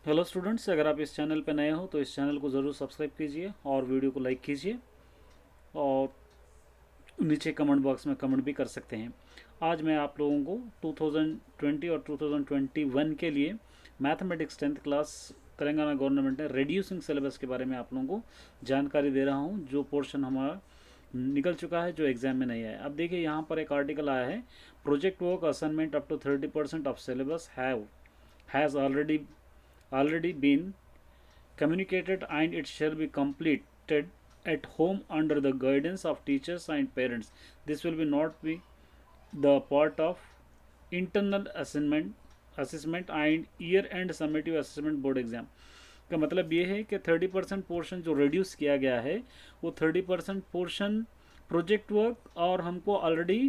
Hello students, अगर आप इस चैनल पर नए हो तो इस चैनल को ज़रूर सब्सक्राइब कीजिए और वीडियो को लाइक कीजिए और नीचे कमेंट बॉक्स में कमेंट भी कर सकते हैं। आज मैं आप लोगों को 2020 और 2021 के लिए mathematics 10th class Telangana government ने रिड्यूसिंग सिलेबस के बारे में आप लोगों को जानकारी दे रहा हूं, जो पोर्शन हमारा निकल चुका है, जो एग्जाम में नहीं आया। अब देखिए, यहाँ पर एक आर्टिकल आया है, project work assignment up to 30% of syllabus has already been communicated and it shall be completed at home under the guidance of teachers and parents. This will be not be the part of internal assessment and year end summative assessment board exam। का मतलब ये है कि 30% portion जो reduce किया गया है वो 30% पोर्शन प्रोजेक्ट वर्क और हमको ऑलरेडी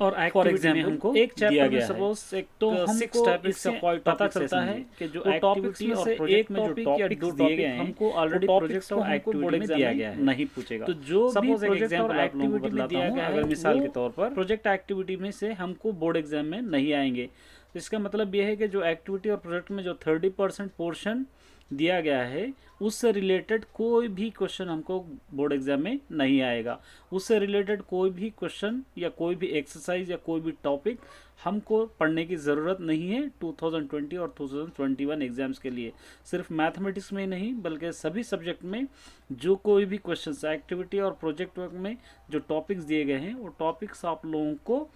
और फॉर एग्जाम्पल हमको एक चैप्टर में सपोज एक तो हमको इससे पता चलता है कि जो एक्टिविटी और एक में जो टॉपिक दिए गए हैं हमको ऑलरेडी प्रोजेक्ट और एक्टिविटी में दिया गया है, नहीं पूछेगा। तो जो सपोज एक एग्जाम्पल एक्टिविटी में दिया गया है, अगर मिसाल के तौर पर प्रोजेक्ट एक्टिविटी में से हमको बोर्ड एग्जाम में नहीं आएंगे। इसका मतलब यह है कि जो एक्टिविटी और प्रोजेक्ट में जो 30% पोर्शन दिया गया है उससे रिलेटेड कोई भी क्वेश्चन हमको बोर्ड एग्जाम में नहीं आएगा। उससे रिलेटेड कोई भी क्वेश्चन या कोई भी एक्सरसाइज या कोई भी टॉपिक हमको पढ़ने की ज़रूरत नहीं है 2020 और 2021 एग्जाम्स के लिए। सिर्फ मैथमेटिक्स में ही नहीं बल्कि सभी सब्जेक्ट में जो कोई भी क्वेश्चन एक्टिविटी और प्रोजेक्ट वर्क में जो टॉपिक्स दिए गए हैं वो टॉपिक्स आप लोगों को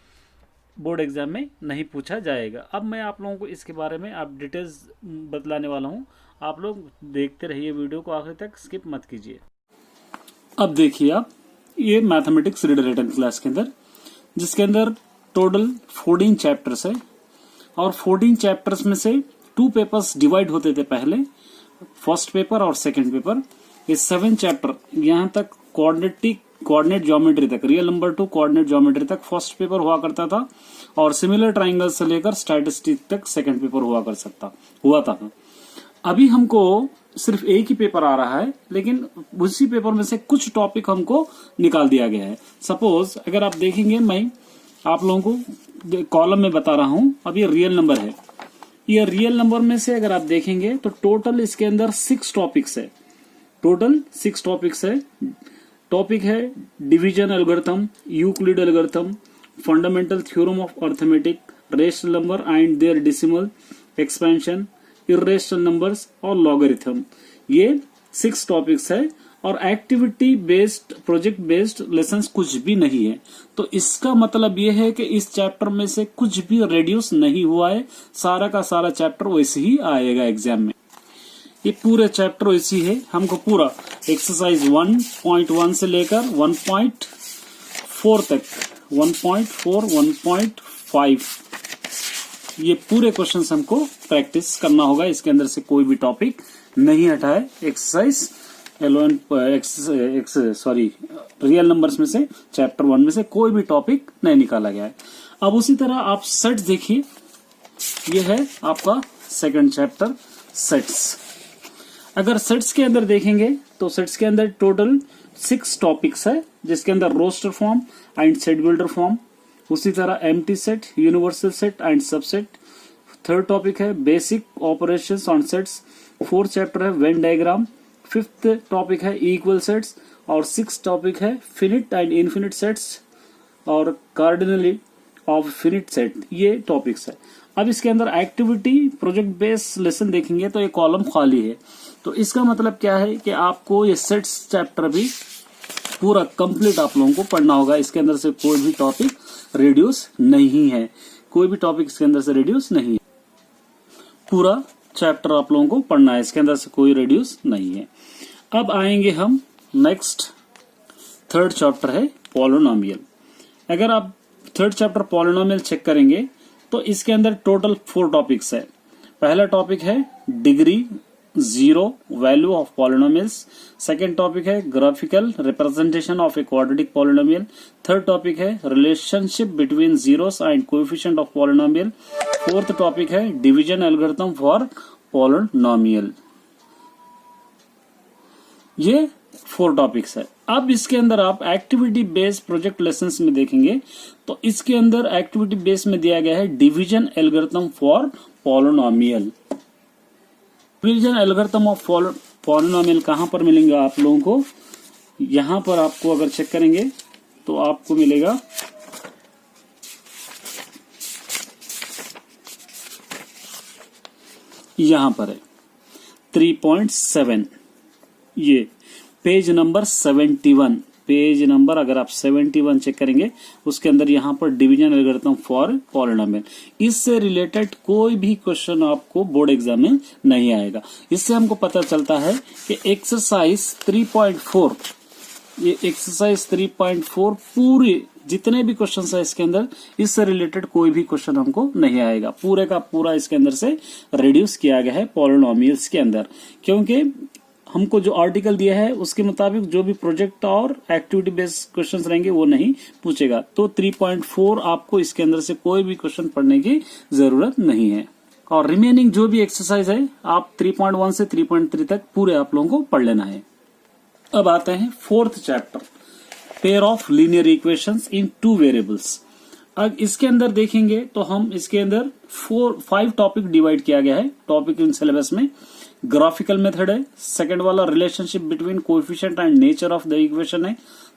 बोर्ड एग्जाम में नहीं पूछा जाएगा। अब मैं आप लोगों को इसके बारे में आप डिटेल्स बतलाने वाला हूँ। आप लोग देखते रहिए वीडियो को आखिर तक, स्किप मत कीजिए। अब देखिए आप, ये मैथमेटिक्स रीडर रिटन क्लास के अंदर, जिसके अंदर टोटल 14 चैप्टर्स है और 14 चैप्टर्स में से 2 पेपर्स डिवाइड होते थे पहले, फर्स्ट पेपर और सेकंड पेपर। ये 7 चैप्टर यहाँ तक कोऑर्डिनेट ज्योमेट्री तक, real number two coordinate geometry तक फर्स्ट पेपर हुआ करता था और सिमिलर ट्राइंगल से लेकर स्टैटिस्टिक्स तक सेकंड पेपर हुआ था। अभी हमको सिर्फ एक ही पेपर आ रहा है, लेकिन उसी पेपर में से कुछ टॉपिक हमको निकाल दिया गया है। सपोज अगर आप देखेंगे, मैं आप लोगों को कॉलम में बता रहा हूं, अब ये रियल नंबर है। ये रियल नंबर में से अगर आप देखेंगे तो टोटल इसके अंदर 6 टॉपिक्स है। टोटल 6 टॉपिक्स है। टॉपिक है division algorithm, Euclid algorithm, fundamental theorem of arithmetic, rational number and their decimal expansion, irrational numbers और लॉगरिथम। ये 6 टॉपिक्स है और activity based project based lessons कुछ भी नहीं है। तो इसका मतलब ये है कि इस चैप्टर में से कुछ भी रिड्यूस नहीं हुआ है, सारा का सारा चैप्टर वैसे ही आएगा एग्जाम में। ये पूरे चैप्टर वैसी है। हमको पूरा एक्सरसाइज 1.1 से लेकर 1.4 तक, 1.4, 1.5 ये पूरे क्वेश्चंस हमको प्रैक्टिस करना होगा। इसके अंदर से कोई भी टॉपिक नहीं हटा है। एक्सरसाइज रियल नंबर्स में से चैप्टर 1 में से कोई भी टॉपिक नहीं निकाला गया है। अब उसी तरह आप सेट्स देखिए, ये है आपका सेकंड चैप्टर सेट्स। अगर सेट्स के अंदर देखेंगे तो सेट्स के अंदर टोटल 6 टॉपिक्स है, जिसके अंदर roster form and set builder form, उसी तरह empty set, universal set and subset. Third topic है basic operations on sets. Fourth chapter है वेन डायग्राम। फिफ्थ टॉपिक है इक्वल सेट्स और 6th टॉपिक है फिनिट एंड इनफिनिट सेट्स और cardinality of finite set. ये topics है। अब इसके अंदर एक्टिविटी प्रोजेक्ट बेस्ड लेसन देखेंगे तो ये कॉलम खाली है। तो इसका मतलब क्या है कि आपको ये सेट्स चैप्टर भी पूरा कंप्लीट आप लोगों को पढ़ना होगा। इसके अंदर से कोई भी टॉपिक रिड्यूस नहीं है, कोई भी टॉपिक इसके अंदर से रिड्यूस नहीं है। पूरा चैप्टर आप लोगों को पढ़ना है, इसके अंदर से कोई रिड्यूस नहीं है। अब आएंगे हम नेक्स्ट, थर्ड चैप्टर है पॉलिनोमियल। अगर आप थर्ड चैप्टर पॉलिनोमियल चेक करेंगे तो इसके अंदर टोटल 4 टॉपिक्स है। पहला टॉपिक है degree 0 value of polynomials. Second topic है graphical representation of a quadratic polynomial. Third topic है relationship between zeros and coefficient of polynomial. Fourth topic है डिवीजन एल्गोरिथम फॉर पॉलिनोमियल। ये 4 टॉपिक्स है। अब इसके अंदर आप एक्टिविटी बेस्ड प्रोजेक्ट लेसन्स में देखेंगे तो इसके अंदर एक्टिविटी बेस में दिया गया है division algorithm for polynomial. Division algorithm of polynomial कहाँ पर मिलेंगे आप लोगों को? यहां पर आपको अगर चेक करेंगे तो आपको मिलेगा यहां पर है 3.7, ये पेज नंबर 71, पेज नंबर अगर आप 71 चेक करेंगे उसके अंदर यहां पर डिवीजन एल्गोरिथम फॉर पॉलिनोमियल, इससे रिलेटेड कोई भी क्वेश्चन आपको बोर्ड एग्जाम में नहीं आएगा। इससे हमको पता चलता है कि एक्सरसाइज 3.4, ये एक्सरसाइज 3.4 पूरे जितने भी क्वेश्चन है इसके अंदर, इससे रिलेटेड कोई भी क्वेश्चन हमको नहीं आएगा। पूरे का पूरा इसके अंदर से रिड्यूस किया गया है पॉलिनोमियल्स के अंदर, क्योंकि हमको जो आर्टिकल दिया है उसके मुताबिक जो भी प्रोजेक्ट और एक्टिविटी बेस्ड क्वेश्चंस रहेंगे वो नहीं पूछेगा। तो 3.4 आपको इसके अंदर से कोई भी क्वेश्चन पढ़ने की जरूरत नहीं है। और रिमेनिंग जो भी एक्सरसाइज है आप 3.1 से 3.3 तक पूरे आप लोगों को पढ़ लेना है। अब आते हैं fourth chapter, pair of linear equations in 2 variables. अब इसके अंदर देखेंगे तो हम इसके अंदर 5 टॉपिक डिवाइड किया गया है टॉपिक इन सिलेबस में। ग्राफिकल मेथड है, सेकंड वाला relationship between coefficient and nature of the equation है,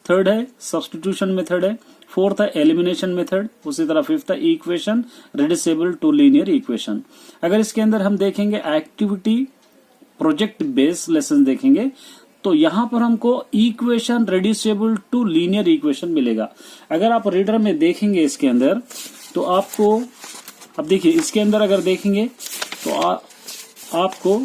थर्ड है सब्स्टिट्यूशन मेथड है, फोर्थ है एलिमिनेशन मेथड, उसी तरह फिफ्थ है equation reducible to linear equation. अगर इसके अंदर हम देखेंगे एक्टिविटी प्रोजेक्ट बेस्ड लेसन देखेंगे तो यहां पर हमको equation reducible to linear equation मिलेगा। अगर आप रीडर में देखेंगे इसके अंदर तो आपको, अब देखिए इसके अंदर अगर देखेंगे तो आपको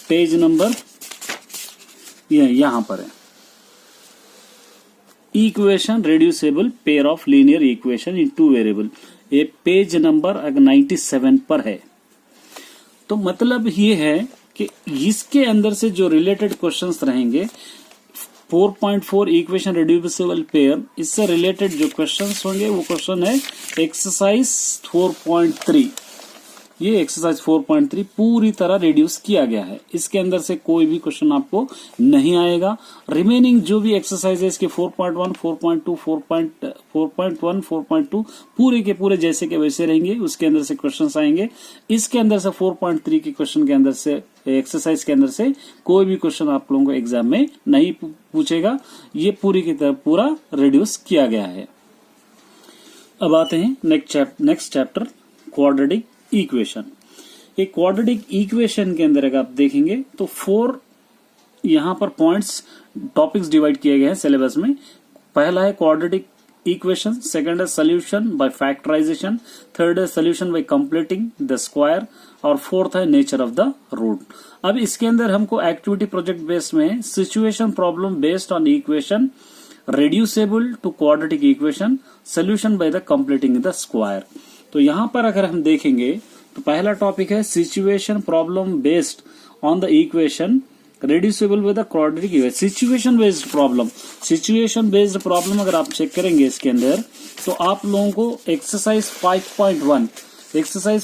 पेज नंबर यहां पर है, equation reducible pair of linear equation in 2 variable, ये पेज नंबर 97 पर है। तो मतलब ये है कि इसके अंदर से जो रिलेटेड क्वेश्चंस रहेंगे 4.4 इक्वेशन रिड्यूसिबल पेयर, इससे रिलेटेड जो क्वेश्चंस होंगे वो क्वेश्चन है एक्सरसाइज 4.3। ये एक्सरसाइज 4.3 पूरी तरह रिड्यूस किया गया है, इसके अंदर से कोई भी क्वेश्चन आपको नहीं आएगा। रिमेनिंग जो भी एक्सरसाइज है इसके 4.1, 4.2, 4.1, 4.2 पूरे के पूरे जैसे के वैसे रहेंगे, उसके अंदर से क्वेश्चंस आएंगे। इसके अंदर से 4.3 के क्वेश्चन के अंदर से एक्सरसाइज के अंदर से कोई भी क्वेश्चन आप लोगों को एग्जाम में नहीं पूछेगा, ये पूरी की तरह पूरा रिड्यूस किया गया है। अब आते हैं नेक्स्ट चैप्टर क्वाड्रेटिक इक्वेशन। एक क्वाड्रेटिक इक्वेशन के अंदर अगर आप देखेंगे तो 4 यहां पर पॉइंट्स टॉपिक्स डिवाइड किए गए हैं सिलेबस में। पहला है क्वाड्रेटिक इक्वेशन, सेकंड है सोल्यूशन बाय फैक्टराइजेशन, थर्ड है solution by completing the square और फोर्थ है नेचर ऑफ द रूट। अब इसके अंदर हमको एक्टिविटी प्रोजेक्ट बेस्ड में situation problem based on equation reducible to quadratic equation, solution by the completing the square. तो यहां पर अगर हम देखेंगे तो पहला टॉपिक है situation problem based on the equation reducible with the quadratic equation. Situation based problem अगर आप चेक करेंगे इसके अंदर तो आप लोगों को एक्सरसाइज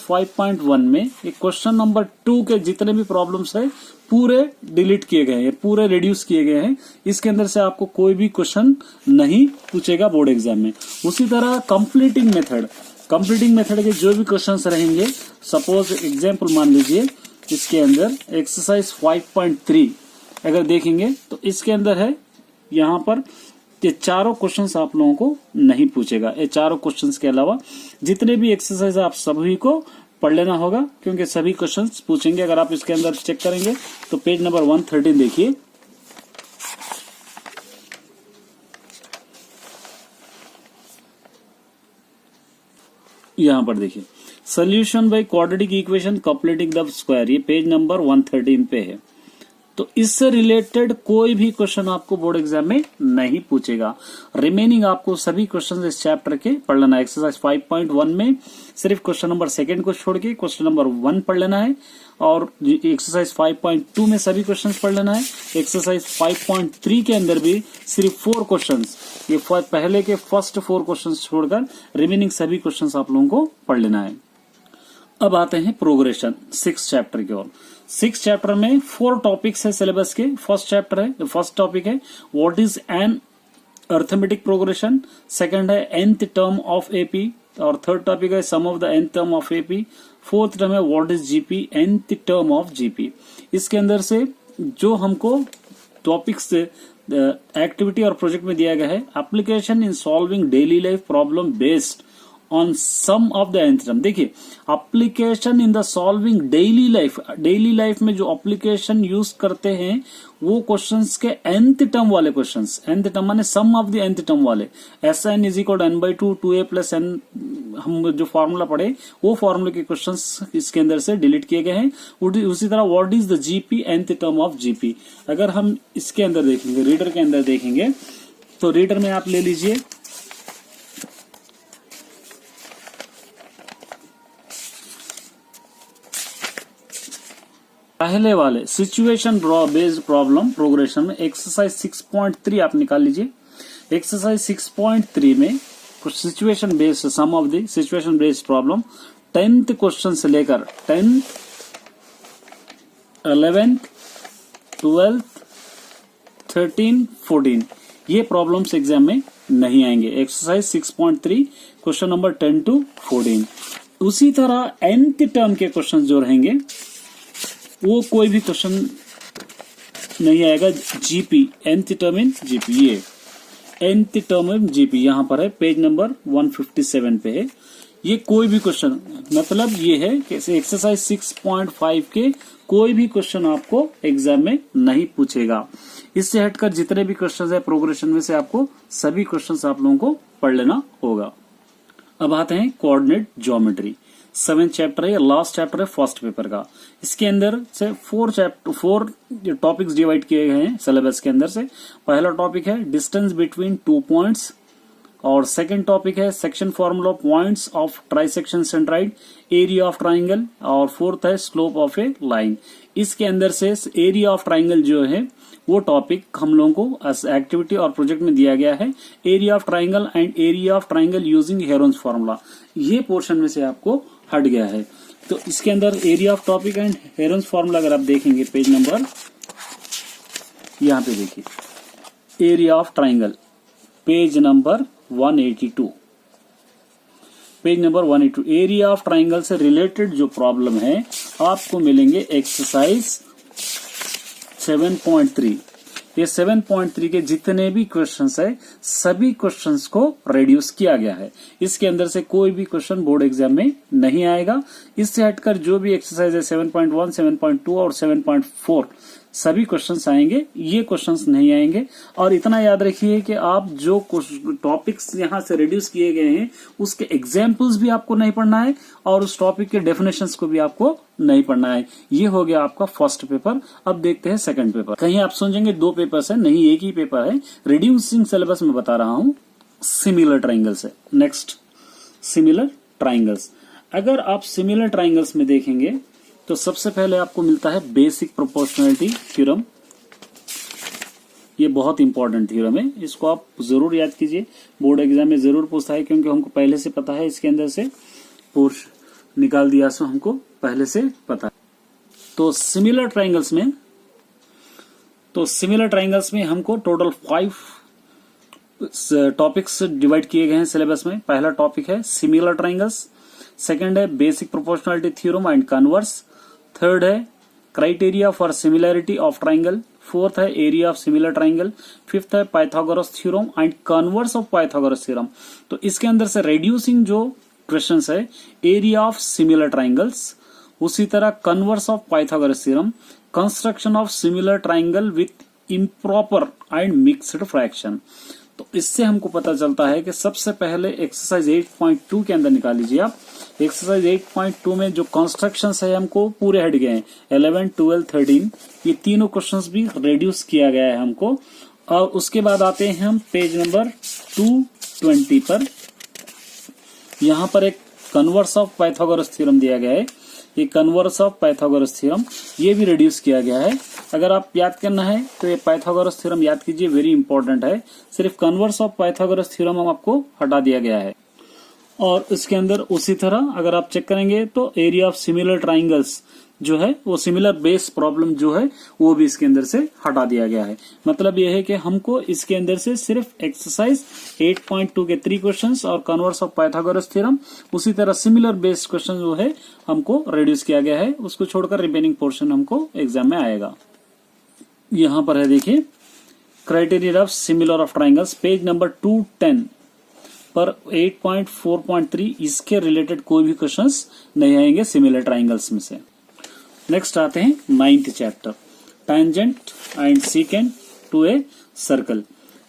5.1 में एक क्वेश्चन नंबर 2 के जितने भी प्रॉब्लम्स है पूरे डिलीट किए गए हैं, पूरे रिड्यूस किए गए हैं। इसके अंदर से आपको कोई भी क्वेश्चन नहीं पूछेगा बोर्ड एग्जाम में। उसी तरह कंप्लीटिंग मेथड के जो भी क्वेश्चंस रहेंगे, सपोज एग्जांपल मान लीजिए इसके अंदर एक्सरसाइज 5.3 अगर देखेंगे तो इसके अंदर है यहां पर ये चारों क्वेश्चंस आप लोगों को नहीं पूछेगा। ये चारों क्वेश्चंस के अलावा जितने भी एक्सरसाइज आप सभी को पढ़ लेना होगा, क्योंकि सभी क्वेश्चंस पूछेंगे। अगर आप इसके अंदर चेक करेंगे तो पेज नंबर 113 देखिए, यहां पर देखिए solution by quadratic equation completing the square, ये पेज नंबर 113 पे है। तो इससे रिलेटेड कोई भी क्वेश्चन आपको बोर्ड एग्जाम में नहीं पूछेगा। रिमेनिंग आपको सभी क्वेश्चन इस चैप्टर के पढ़ लेना है। एक्सरसाइज 5.1 में सिर्फ क्वेश्चन नंबर 2 को छोड़ के क्वेश्चन नंबर 1 पढ़ लेना है, और एक्सरसाइज 5.2 में सभी क्वेश्चन पढ़ लेना है। एक्सरसाइज 5.3 के अंदर भी सिर्फ 4 क्वेश्चन, ये पहले के फर्स्ट 4 क्वेश्चन छोड़कर रिमेनिंग सभी क्वेश्चन आप लोगों को पढ़ लेना है। अब आते हैं प्रोग्रेशन 6 चैप्टर की ओर। 6 चैप्टर में 4 टॉपिक्स है सिलेबस के। फर्स्ट टॉपिक है what is an arithmetic progression, second है nth टर्म ऑफ एपी, और थर्ड टॉपिक है sum of the nth term of AP, fourth term है what is GP, nth term of GP. इसके अंदर से जो हमको टॉपिक्स एक्टिविटी और प्रोजेक्ट में दिया गया है, application in solving daily life problem based on sum of the nth term. देखिए application in the solving daily life में जो एप्लीकेशन यूज करते हैं वो क्वेश्चंस के nth टर्म वाले क्वेश्चंस, nth टर्म माने सम ऑफ द nth टर्म वाले, Sn is equal n/2 2a plus n, हम जो फॉर्मूला पढ़े वो फॉर्मूले के क्वेश्चंस इसके अंदर से डिलीट किए गए हैं। उसी तरह what is the GP, nth term of GP. अगर हम इसके अंदर देखेंगे, रीडर के अंदर देखेंगे, तो रीडर में आप ले लीजिए पहले वाले सिचुएशन बेस्ड प्रॉब्लम प्रोग्रेशन में एक्सरसाइज 6.3 आप निकाल लीजिए। एक्सरसाइज 6.3 में कुछ situation based sum of the situation based problem 10th question से लेकर 10th, 11th, 12th, 13, 14 ये प्रॉब्लम्स एग्जाम में नहीं आएंगे। Exercise 6.3 question number 10 to 14। उसी तरह nth टर्म के क्वेश्चन जो रहेंगे वो कोई भी क्वेश्चन नहीं आएगा। GP, nth term in GP, ये nth टर्म इन जीपी यहां पर है, पेज नंबर 157 पे है। ये कोई भी क्वेश्चन, मतलब ये है कि एक्सरसाइज 6.5 के कोई भी क्वेश्चन आपको एग्जाम में नहीं पूछेगा। इससे हटकर जितने भी क्वेश्चन है प्रोग्रेशन में से आपको सभी क्वेश्चन आप लोगों को पढ़ लेना होगा। अब आते हैं कोऑर्डिनेट ज्योमेट्री, 7th चैप्टर है, लास्ट चैप्टर है फर्स्ट पेपर का। इसके अंदर से 4 टॉपिक्स डिवाइड किए गए हैं सिलेबस के अंदर से। पहला टॉपिक है डिस्टेंस बिटवीन 2 पॉइंट्स, और सेकंड टॉपिक है section formula points of trisection centroid, area of triangle, और फोर्थ है स्लोप ऑफ ए लाइन। इसके अंदर से एरिया ऑफ ट्राइंगल जो है वो टॉपिक हम लोगों को एक्टिविटी और प्रोजेक्ट में दिया गया है। Area of triangle and area of triangle using Heron's formula, ये पोर्शन में से आपको हट गया है। तो इसके अंदर area of topic and Heron's formula अगर आप देखेंगे पेज नंबर, यहां पे देखिए area of triangle, page number 182, page number 182 area of triangle से रिलेटेड जो प्रॉब्लम है आपको मिलेंगे एक्सरसाइज 7.3। ये 7.3 के जितने भी क्वेश्चंस है सभी क्वेश्चंस को रिड्यूस किया गया है। इसके अंदर से कोई भी क्वेश्चन बोर्ड एग्जाम में नहीं आएगा। इससे हटकर जो भी एक्सरसाइज है 7.1, 7.2 और 7.4 सभी क्वेश्चंस आएंगे, ये क्वेश्चंस नहीं आएंगे। और इतना याद रखिए कि आप जो टॉपिक्स यहां से रिड्यूस किए गए हैं उसके एग्जाम्पल्स भी आपको नहीं पढ़ना है और उस टॉपिक के डेफिनेशंस को भी आपको नहीं पढ़ना है। ये हो गया आपका फर्स्ट पेपर। अब देखते हैं सेकंड पेपर। कहीं आप सोचेंगे 2 पेपर्स है, नहीं एक ही पेपर है। रिड्यूसिंग सिलेबस में बता रहा हूं सिमिलर ट्राइंगल्स है। नेक्स्ट सिमिलर ट्राइंगल्स, अगर आप सिमिलर ट्राइंगल्स में देखेंगे तो सबसे पहले आपको मिलता है बेसिक प्रोपोर्शनलिटी थ्योरम। ये बहुत इंपॉर्टेंट थ्योरम है, इसको आप जरूर याद कीजिए, बोर्ड एग्जाम में जरूर पूछता है, क्योंकि हमको पहले से पता है। इसके अंदर से पोर्शन निकाल दिया, सो हमको पहले से पता है। तो सिमिलर ट्राइंगल्स में हमको टोटल 5 टॉपिक्स डिवाइड किए गए हैं सिलेबस में। पहला टॉपिक है सिमिलर ट्राइंगल्स, सेकंड है basic proportionality theorem and converse, third है criteria for similarity of triangle, fourth है area of similar triangle, fifth है Pythagoras theorem and converse of Pythagoras theorem. तो इसके अंदर से रिड्यूसिंग जो क्वेश्चंस है एरिया ऑफ सिमिलर ट्राइंगल्स, उसी तरह converse of Pythagoras theorem, construction of similar triangle with improper and mixed fraction. तो इससे हमको पता चलता है कि सबसे पहले एक्सरसाइज 8.2 के अंदर निकाल लीजिए आप। एक्सरसाइज 8.2 में जो कंस्ट्रक्शंस है हमको पूरे हट गए हैं, 11, 12, 13 ये तीनों क्वेश्चंस भी रिड्यूस किया गया है हमको। और उसके बाद आते हैं हम पेज नंबर 220 पर। यहां पर एक कन्वर्स ऑफ पाइथागोरस थ्योरम दिया गया है। ये कन्वर्स ऑफ पाइथागोरस थ्योरम ये भी रिड्यूस किया गया है। अगर आप याद करना है तो ये पाइथागोरस थ्योरम याद कीजिए, वेरी इंपॉर्टेंट है। सिर्फ कन्वर्स ऑफ पाइथागोरस थ्योरम हम आपको हटा दिया गया है। और इसके अंदर उसी तरह अगर आप चेक करेंगे तो एरिया ऑफ सिमिलर ट्राइंगल्स जो है वो सिमिलर बेस प्रॉब्लम जो है वो भी इसके अंदर से हटा दिया गया है। मतलब ये है कि हमको इसके अंदर से सिर्फ एक्सरसाइज 8.2 के 3 क्वेश्चंस और कन्वर्स ऑफ पाइथागोरस थ्योरम, उसी तरह सिमिलर बेस्ड क्वेश्चन जो है हमको रिड्यूस किया गया है, उसको छोड़कर रिमेनिंग पोर्शन हमको एग्जाम में आएगा। यहां पर है देखिए criteria of similar of triangles, page number 210 पर 8.4.3 इसके रिलेटेड कोई भी क्वेश्चंस नहीं आएंगे सिमिलर ट्राइंगल्स में से। नेक्स्ट आते हैं 9th chapter, tangent and secant to a circle.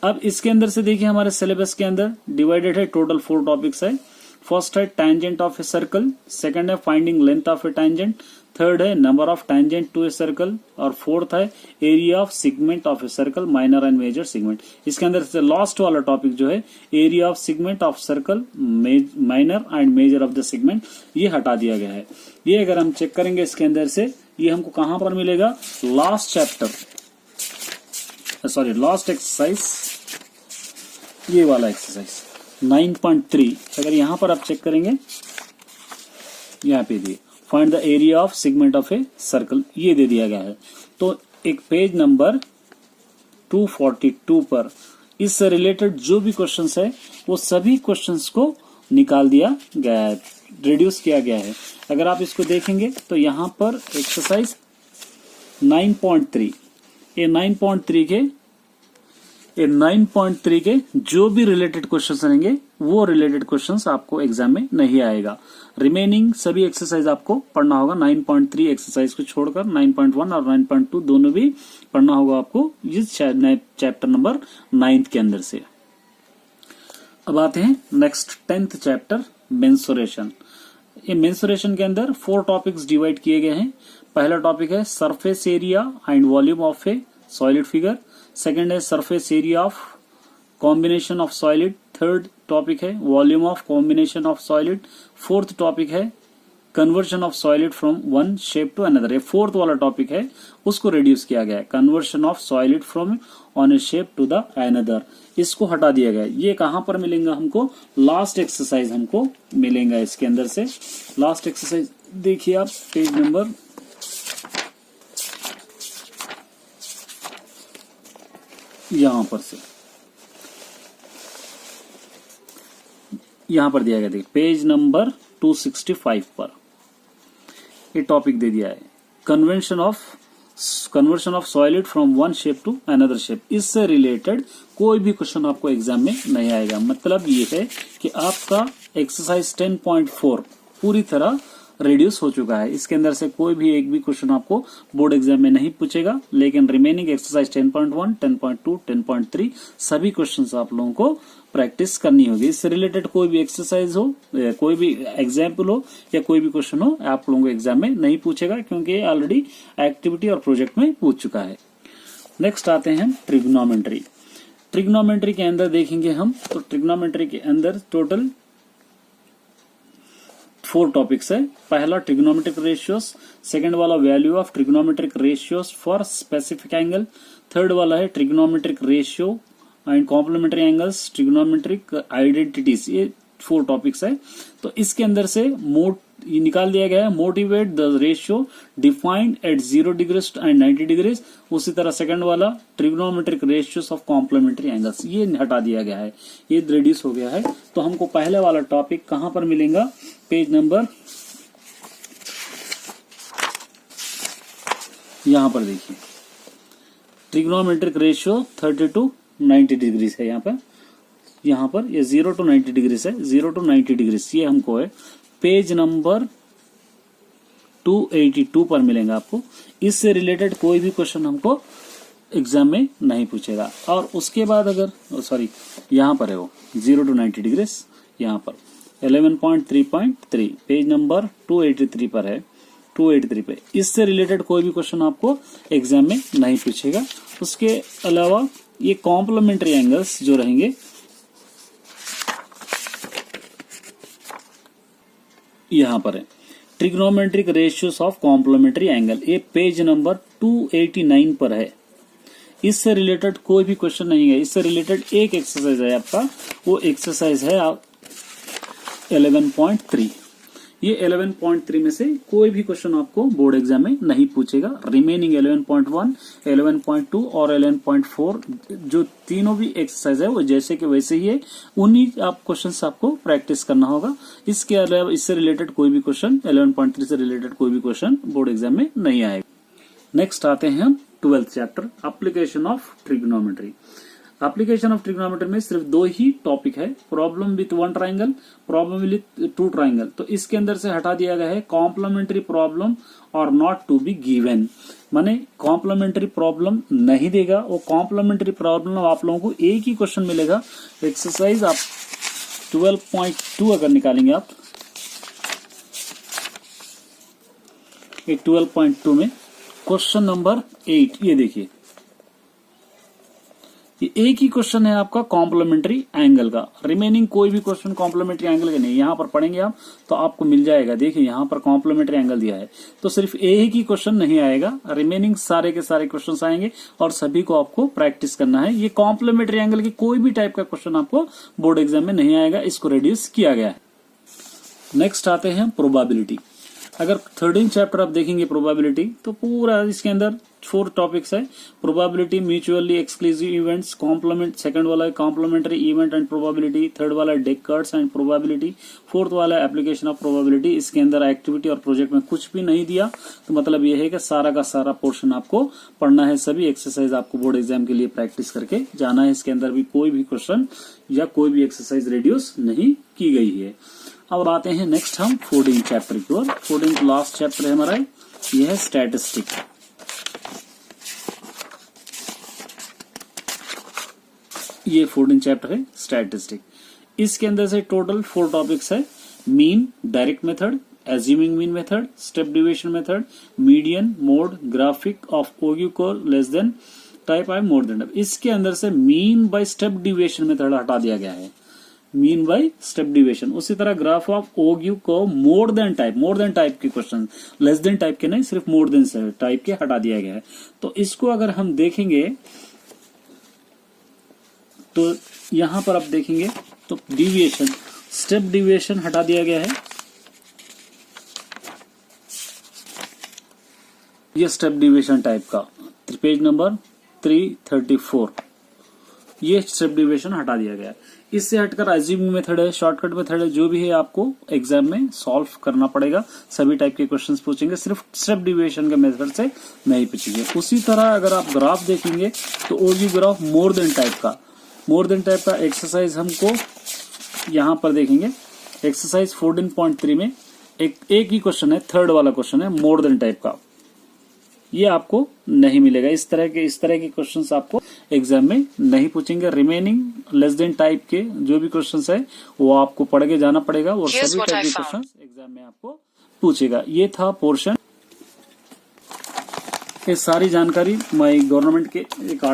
अब इसके अंदर से देखिए हमारे सिलेबस के अंदर डिवाइडेड है, टोटल 4 टॉपिक्स है। फर्स्ट है tangent of a circle, second है finding length of a tangent, third है number of tangent to a circle और फोर्थ है area of segment of a circle, minor and major segment. इसके अंदर से last वाला टॉपिक जो है area of segment of circle, minor and major of the segment, ये हटा दिया गया है। ये अगर हम चेक करेंगे इसके अंदर से ये हमको कहां पर मिलेगा, लास्ट चैप्टर लास्ट एक्सरसाइज, ये वाला एक्सरसाइज 9.3 अगर यहां पर आप चेक करेंगे, यहाँ पे दिए find the area of segment of a circle, ये दे दिया गया है। तो एक पेज नंबर 242 पर इससे रिलेटेड जो भी क्वेश्चंस है वो सभी क्वेश्चंस को निकाल दिया गया है, रिड्यूस किया गया है। अगर आप इसको देखेंगे तो यहाँ पर एक्सरसाइज 9.3, ये 9.3 के जो भी रिलेटेड क्वेश्चंस रहेंगे वो रिलेटेड क्वेश्चंस आपको एग्जाम में नहीं आएगा। रिमेनिंग सभी एक्सरसाइज आपको पढ़ना होगा, 9.3 एक्सरसाइज को छोड़कर 9.1 और 9.2 दोनों भी पढ़ना होगा आपको इस चैप्टर नंबर 9 के अंदर से। अब आते हैं नेक्स्ट 10th चैप्टर, मेंसुरेशन। ये मेंसुरेशन के अंदर 4 टॉपिक्स डिवाइड किए गए हैं। पहला टॉपिक है surface area and volume of a solid figure, second है surface area of combination of solid, third topic है volume of combination of solid, fourth topic है conversion of solid from one shape to another. ये fourth वाला topic है, उसको reduce किया गया है, conversion of solid from on a shape to the another, इसको हटा दिया गया है। ये कहां पर मिलेंगे हमको, लास्ट एक्सरसाइज हमको मिलेगा इसके अंदर से। लास्ट एक्सरसाइज देखिए आप पेज नंबर यहां पर से, यहां पर दिया गया, देखिए पेज नंबर 265 पर ये टॉपिक दे दिया है, conversion of solid from one shape to another shape. इससे रिलेटेड कोई भी क्वेश्चन आपको एग्जाम में नहीं आएगा। मतलब ये है कि आपका एक्सरसाइज 10.4 पूरी तरह रिड्यूस हो चुका है। इसके अंदर से कोई भी एक भी क्वेश्चन आपको बोर्ड एग्जाम में नहीं पूछेगा, लेकिन रिमेनिंग एक्सरसाइज 10.1, 10.2, 10.3 सभी क्वेश्चंस आप लोगों को प्रैक्टिस करनी होगी। इससे रिलेटेड कोई भी एक्सरसाइज हो, कोई भी एग्जाम्पल हो या कोई भी क्वेश्चन हो, आप लोगों को एग्जाम में नहीं पूछेगा, क्योंकि ये ऑलरेडी एक्टिविटी और प्रोजेक्ट में पूछ चुका है। नेक्स्ट आते हैं ट्रिग्नोमेट्री। ट्रिग्नोमेट्री के अंदर देखेंगे हम, तो ट्रिग्नोमेट्री के अंदर टोटल 4 टॉपिक्स है। पहला ट्रिग्नोमेट्रिक रेशियोज, सेकंड वाला value of trigonometric ratios for specific angle, third वाला है trigonometric ratio and complementary angles, trigonometric identities, ये 4 टॉपिक्स है। तो इसके अंदर से ये निकाल दिया गया है, motivate the ratio defined at 0 degrees and 90 degrees. उसी तरह सेकंड वाला trigonometric ratios of complementary angles, ये हटा दिया गया है, ये रिड्यूस हो गया है। तो हमको पहले वाला टॉपिक कहां पर मिलेगा, पेज नंबर यहां पर देखिए, ट्रिग्नोमेट्रिक रेशियो 30 to 90 डिग्रीज है। यहाँ पर ये 0 to 90 डिग्रीज है, 0 to 90 डिग्रीज ये हमको है, पेज नंबर 282 पर मिलेगा आपको। इससे रिलेटेड कोई भी क्वेश्चन हमको एग्जाम में नहीं पूछेगा। और उसके बाद अगर यहाँ पर है वो 0 to 90 डिग्रीज, यहाँ पर 11.3.3 पेज नंबर 283 पर है, 283 पे इससे रिलेटेड कोई भी क्वेश्चन आपको एग्जाम में नहीं पूछेगा। उसके अलावा ये कॉम्प्लीमेंट्री एंगल्स जो रहेंगे, यहां पर है trigonometric ratios of complementary angle, ये पेज नंबर 289 पर है। इससे रिलेटेड कोई भी क्वेश्चन नहीं है। इससे रिलेटेड एक एक्सरसाइज है आपका, वो एक्सरसाइज है 11.3। ये 11.3 में से कोई भी क्वेश्चन आपको बोर्ड एग्जाम में नहीं पूछेगा। रिमेनिंग 11.1, 11.2 और 11.4 जो तीनों भी एक्सरसाइज है वो जैसे कि वैसे ही है, उन्हीं आप क्वेश्चंस आपको प्रैक्टिस करना होगा। इसके अलावा इससे रिलेटेड कोई भी क्वेश्चन 11.3 से रिलेटेड कोई भी क्वेश्चन बोर्ड एग्जाम में नहीं आएगा। नेक्स्ट आते हैं हम 12th chapter application of trigonometry. Application of trigonometry में सिर्फ दो ही टॉपिक है, problem with one triangle, problem with to triangle. तो इसके अंदर से हटा दिया गया है कॉम्प्लीमेंट्री प्रॉब्लम और नॉट टू बी गिवन, माने कॉम्प्लीमेंट्री प्रॉब्लम नहीं देगा। वो कॉम्प्लीमेंट्री प्रॉब्लम आप लोगों को एक ही क्वेश्चन मिलेगा। एक्सरसाइज आप 12.2 अगर निकालेंगे आप, 12.2 में क्वेश्चन नंबर 8 ये देखिए, ये एक ही क्वेश्चन है आपका कॉम्प्लीमेंट्री एंगल का। रिमेनिंग कोई भी क्वेश्चन कॉम्प्लीमेंट्री एंगल का नहीं। यहां पर पढ़ेंगे आप तो आपको मिल जाएगा। देखिए यहां पर कॉम्प्लीमेंट्री एंगल दिया है, तो सिर्फ एक ही क्वेश्चन नहीं आएगा, रिमेनिंग सारे के सारे क्वेश्चंस आएंगे और सभी को आपको प्रैक्टिस करना है। ये कॉम्प्लीमेंट्री एंगल की कोई भी टाइप का क्वेश्चन आपको बोर्ड एग्जाम में नहीं आएगा, इसको रिड्यूस किया गया है। नेक्स्ट आते हैं प्रोबेबिलिटी। अगर 13 चैप्टर आप देखेंगे प्रोबेबिलिटी, तो पूरा इसके अंदर 4 टॉपिक्स है। Probability, mutually exclusive events, complement, second वाला है complementary event and probability, third वाला है डेकर्ट्स एंड प्रोबेबिलिटी, फोर्थ वाला है एप्लीकेशन ऑफ प्रोबेबिलिटी। इसके अंदर एक्टिविटी और प्रोजेक्ट में कुछ भी नहीं दिया, तो मतलब यह है कि सारा का सारा पोर्शन आपको पढ़ना है। सभी एक्सरसाइज आपको बोर्ड एग्जाम के लिए प्रैक्टिस करके जाना है। इसके अंदर भी कोई भी क्वेश्चन या कोई भी एक्सरसाइज रिड्यूस नहीं की गई है। अब आते हैं नेक्स्ट हम 14 चैप्टर की ओर। 14 लास्ट चैप्टर है हमारा, यह है स्टैटिस्टिक। ये 14 चैप्टर है स्टैटिस्टिक। इसके अंदर से टोटल 4 टॉपिक्स है, mean, direct method, assuming mean method, step deviation method, median, mode, graphic of ogive को less than, type I, more than. इसके अंदर से mean by step deviation method हटा दिया गया है, मीन बाय स्टेप डिविएशन। उसी तरह ग्राफ ऑफ ओग्यू को मोर देन टाइप के क्वेश्चन, लेस देन टाइप के नहीं, सिर्फ मोर देन टाइप के हटा दिया गया है। तो इसको अगर हम देखेंगे तो यहां पर आप देखेंगे तो डिविएशन, स्टेप डिविएशन हटा दिया गया है। ये स्टेप डिविएशन टाइप का पेज नंबर 334, ये स्टेप डिविएशन हटा दिया गया है। इससे हटकर एज्यूमिंग मेथड है, शॉर्टकट मेथड है, जो भी है आपको एग्जाम में सॉल्व करना पड़ेगा। सभी टाइप के क्वेश्चंस पूछेंगे, सिर्फ स्टेप डिविएशन के मेथड से नहीं पूछेंगे। उसी तरह अगर आप ग्राफ देखेंगे तो ओग्यू ग्राफ मोर देन टाइप का एक्सरसाइज हमको यहां पर देखेंगे। एक्सरसाइज 14.3 में एक ही क्वेश्चन है, थर्ड वाला क्वेश्चन है मोर देन टाइप का, ये आपको नहीं मिलेगा। इस तरह के क्वेश्चंस आपको एग्जाम में नहीं पूछेंगे। रिमेनिंग लेस देन टाइप के जो भी क्वेश्चंस है वो आपको पढ़ के जाना पड़ेगा और सभी टाइप के क्वेश्चंस एग्जाम में आपको पूछेगा। ये था पोर्शन। ये सारी जानकारी मैं गवर्नमेंट के एक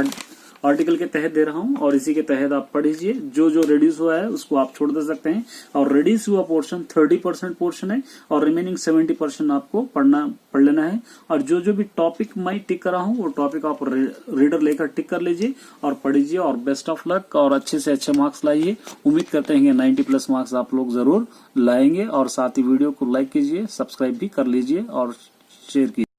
आर्टिकल के तहत दे रहा हूं और इसी के तहत आप पढ़ लीजिए। जो रिड्यूस हुआ है उसको आप छोड़ दे सकते हैं और रिड्यूस हुआ पोर्शन 30% पोर्शन है और रिमेनिंग 70% आपको पढ़ लेना है। और जो भी टॉपिक मैं टिक कर रहा हूं वो टॉपिक आप रीडर लेकर टिक कर लीजिए और पढ़ लीजिए और बेस्ट ऑफ लक और अच्छे से अच्छे मार्क्स लाइए। उम्मीद करते हैं 90+ मार्क्स आप लोग जरूर लाएंगे और साथ ही वीडियो को लाइक कीजिए, सब्सक्राइब भी कर लीजिए और शेयर कीजिए।